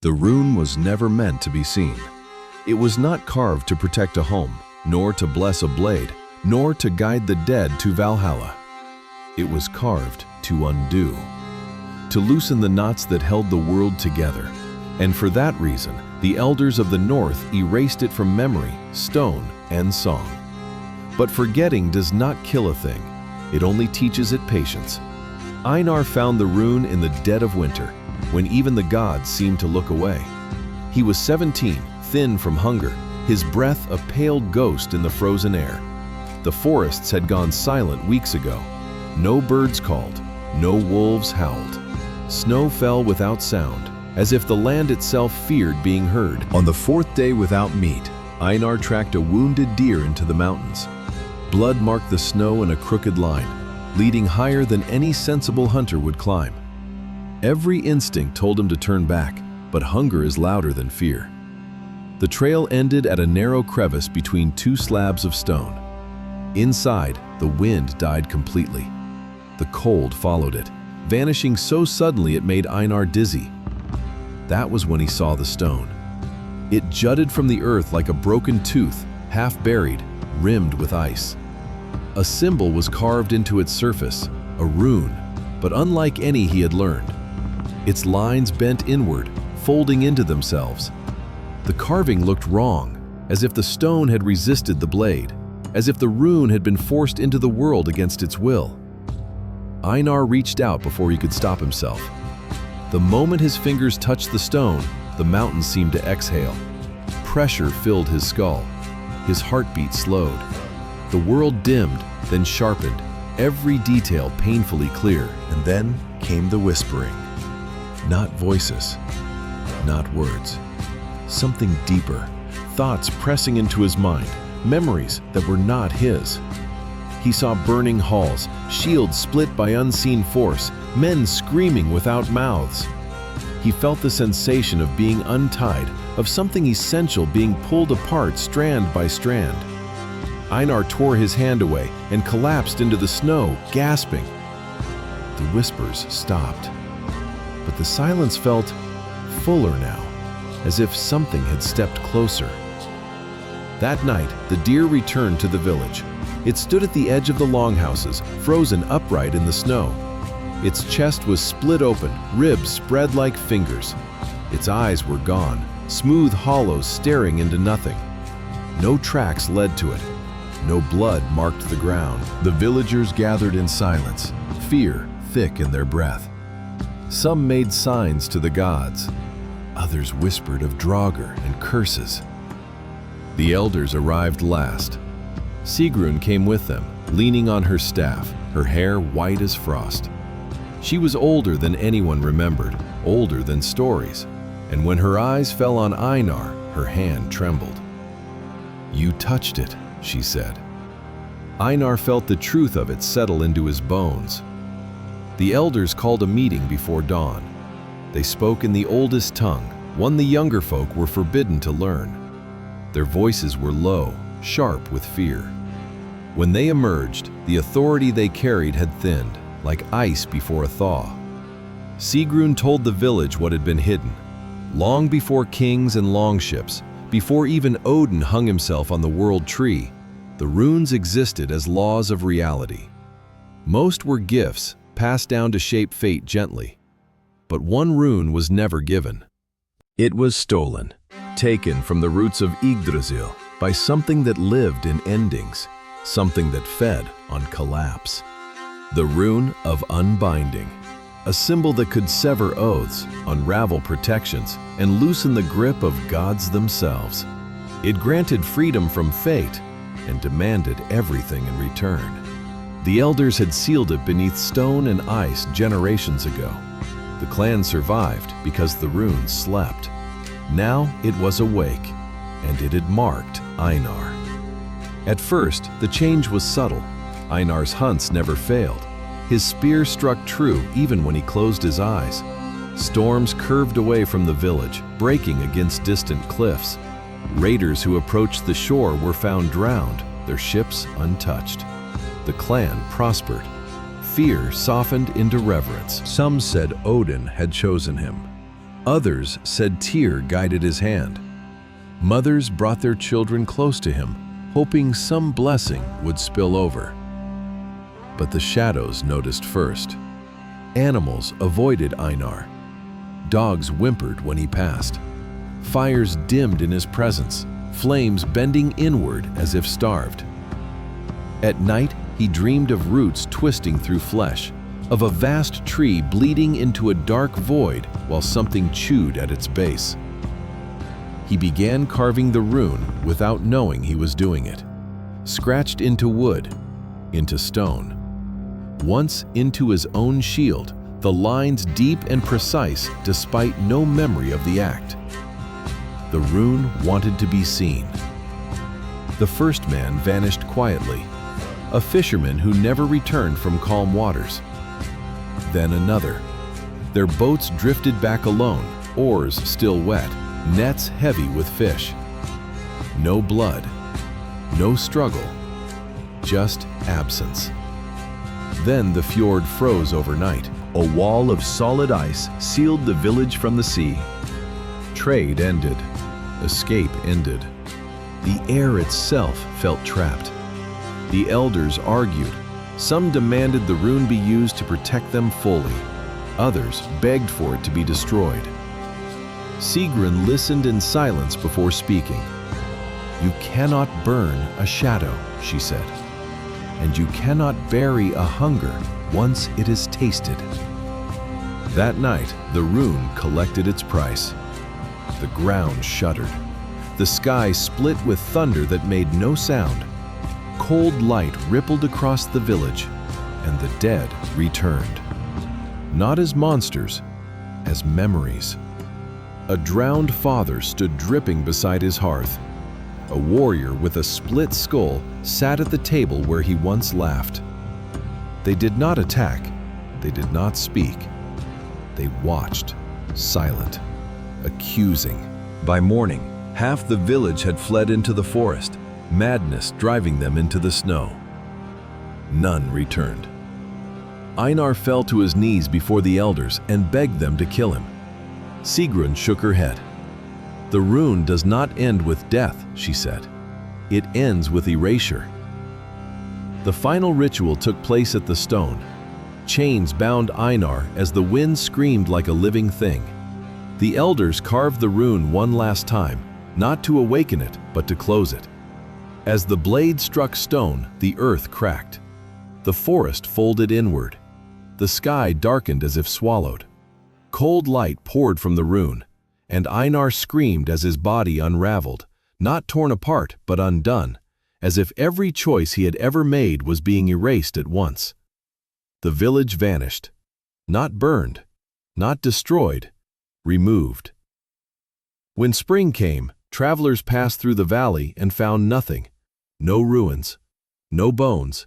The rune was never meant to be seen. It was not carved to protect a home, nor to bless a blade, nor to guide the dead to Valhalla. It was carved to undo, to loosen the knots that held the world together. And for that reason, the elders of the north erased it from memory, stone, and song. But forgetting does not kill a thing. It only teaches it patience. Einar found the rune in the dead of winter, when even the gods seemed to look away. He was 17, thin from hunger, his breath a pale ghost in the frozen air. The forests had gone silent weeks ago. No birds called, no wolves howled. Snow fell without sound, as if the land itself feared being heard. On the fourth day without meat, Einar tracked a wounded deer into the mountains. Blood marked the snow in a crooked line, leading higher than any sensible hunter would climb. Every instinct told him to turn back, but hunger is louder than fear. The trail ended at a narrow crevice between two slabs of stone. Inside, the wind died completely. The cold followed it, vanishing so suddenly it made Einar dizzy. That was when he saw the stone. It jutted from the earth like a broken tooth, half buried, rimmed with ice. A symbol was carved into its surface, a rune, but unlike any he had learned. Its lines bent inward, folding into themselves. The carving looked wrong, as if the stone had resisted the blade, as if the rune had been forced into the world against its will. Einar reached out before he could stop himself. The moment his fingers touched the stone, the mountain seemed to exhale. Pressure filled his skull. His heartbeat slowed. The world dimmed, then sharpened, every detail painfully clear, and then came the whispering. Not voices, not words. Something deeper, thoughts pressing into his mind, memories that were not his. He saw burning halls, shields split by unseen force, men screaming without mouths. He felt the sensation of being untied, of something essential being pulled apart strand by strand. Einar tore his hand away and collapsed into the snow, gasping. The whispers stopped, but the silence felt fuller now, as if something had stepped closer. That night, the deer returned to the village. It stood at the edge of the longhouses, frozen upright in the snow. Its chest was split open, ribs spread like fingers. Its eyes were gone, smooth hollows staring into nothing. No tracks led to it. No blood marked the ground. The villagers gathered in silence, fear thick in their breath. Some made signs to the gods. Others whispered of Draugr and curses. The elders arrived last. Sigrun came with them, leaning on her staff, her hair white as frost. She was older than anyone remembered, older than stories, and when her eyes fell on Einar, her hand trembled. "You touched it," she said. Einar felt the truth of it settle into his bones. The elders called a meeting before dawn. They spoke in the oldest tongue, one the younger folk were forbidden to learn. Their voices were low, sharp with fear. When they emerged, the authority they carried had thinned, like ice before a thaw. Sigrun told the village what had been hidden. Long before kings and longships, before even Odin hung himself on the world tree, the runes existed as laws of reality. Most were gifts, passed down to shape fate gently. But one rune was never given. It was stolen, taken from the roots of Yggdrasil by something that lived in endings, something that fed on collapse. The rune of unbinding, a symbol that could sever oaths, unravel protections, and loosen the grip of gods themselves. It granted freedom from fate and demanded everything in return. The elders had sealed it beneath stone and ice generations ago. The clan survived because the runes slept. Now it was awake, and it had marked Einar. At first, the change was subtle. Einar's hunts never failed. His spear struck true even when he closed his eyes. Storms curved away from the village, breaking against distant cliffs. Raiders who approached the shore were found drowned, their ships untouched. The clan prospered. Fear softened into reverence. Some said Odin had chosen him. Others said Tyr guided his hand. Mothers brought their children close to him, hoping some blessing would spill over. But the shadows noticed first. Animals avoided Einar. Dogs whimpered when he passed. Fires dimmed in his presence, flames bending inward as if starved. At night, he dreamed of roots twisting through flesh, of a vast tree bleeding into a dark void while something chewed at its base. He began carving the rune without knowing he was doing it, scratched into wood, into stone. Once into his own shield, the lines deep and precise despite no memory of the act. The rune wanted to be seen. The first man vanished quietly, a fisherman who never returned from calm waters. Then another. Their boats drifted back alone, oars still wet, nets heavy with fish. No blood, no struggle, just absence. Then the fjord froze overnight. A wall of solid ice sealed the village from the sea. Trade ended. Escape ended. The air itself felt trapped. The elders argued. Some demanded the rune be used to protect them fully. Others begged for it to be destroyed. Sigrun listened in silence before speaking. "You cannot burn a shadow," she said, "and you cannot bury a hunger once it is tasted." That night, the rune collected its price. The ground shuddered. The sky split with thunder that made no sound. Cold light rippled across the village, and the dead returned. Not as monsters, as memories. A drowned father stood dripping beside his hearth. A warrior with a split skull sat at the table where he once laughed. They did not attack. They did not speak. They watched, silent, accusing. By morning, half the village had fled into the forest, madness driving them into the snow. None returned. Einar fell to his knees before the elders and begged them to kill him. Sigrun shook her head. "The rune does not end with death," she said. "It ends with erasure." The final ritual took place at the stone. Chains bound Einar as the wind screamed like a living thing. The elders carved the rune one last time, not to awaken it, but to close it. As the blade struck stone, the earth cracked. The forest folded inward. The sky darkened as if swallowed. Cold light poured from the rune, and Einar screamed as his body unraveled, not torn apart, but undone, as if every choice he had ever made was being erased at once. The village vanished, not burned, not destroyed, removed. When spring came, travelers passed through the valley and found nothing. No ruins, no bones,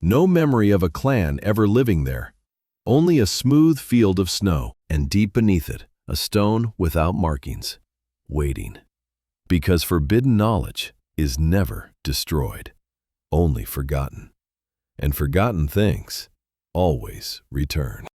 no memory of a clan ever living there. Only a smooth field of snow, and deep beneath it, a stone without markings, waiting. Because forbidden knowledge is never destroyed, only forgotten. And forgotten things always return.